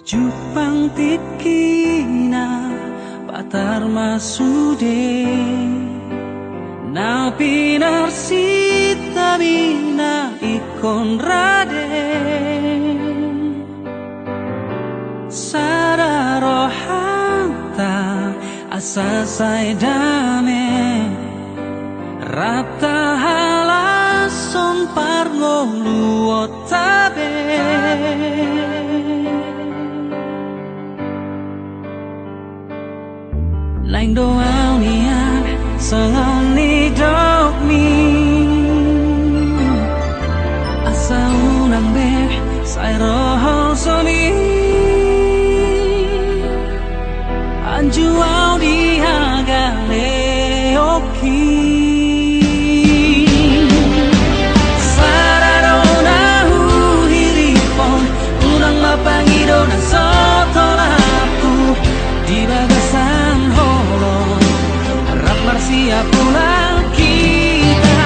Jupang titkina patar masude na pinarsita mina ikon raden sararohanta asasai dame rata halason pargo luotabe lain doang nian sangon ni dok mi asa unang be sai roho soni anju au di hagale oki sararona hu hiripon unang mapangido na sotolaku di bagasan Marsia pulang kita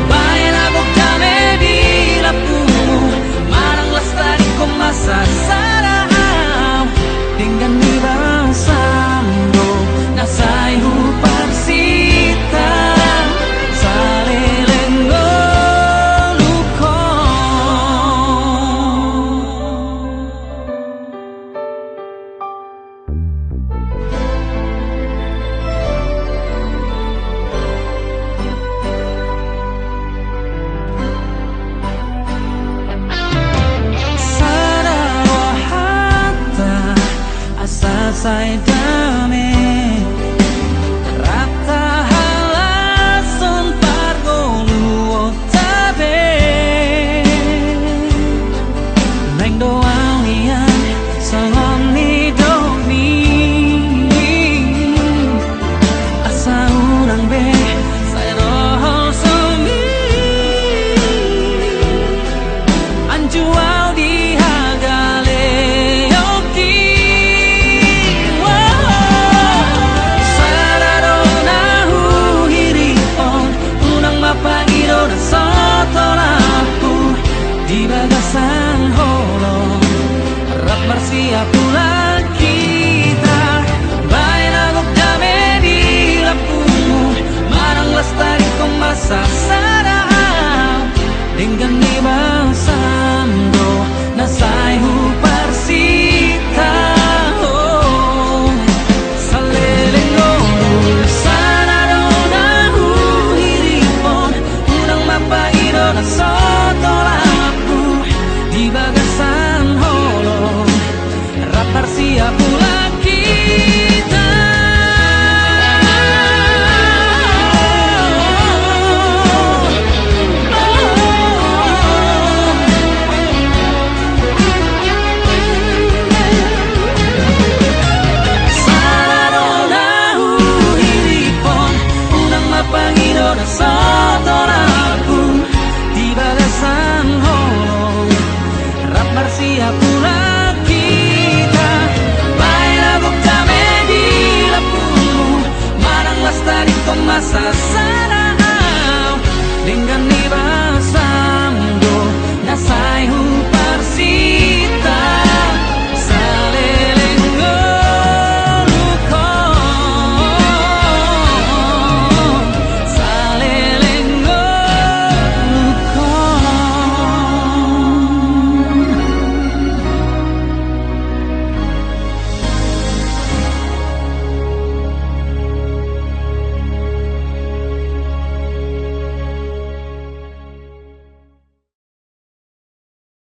Bayan abok dame di lapumu Marang lestari ko masasarap Dengan di basambo Nasay huparsita Salilengo luko Sai dame rata halason pargo luotabe neng doang nian sangon ni domi asa unang be sai roho somi anju au di hagale di bagasan holong rap marsia pulang kita bayan agok dame di lapumu marang lestari ko masasarap dengan di basando nasay huparsita salilingo sanadona hu hiripon unang mapaido na sotola di bagasan holong rapar siap pulang kita Saradona hu hiripon unang mapangido na sotolaku di bagasan holong Marsia pulang kita Bayan abok dame di lapumu Marang lestari ko masasarap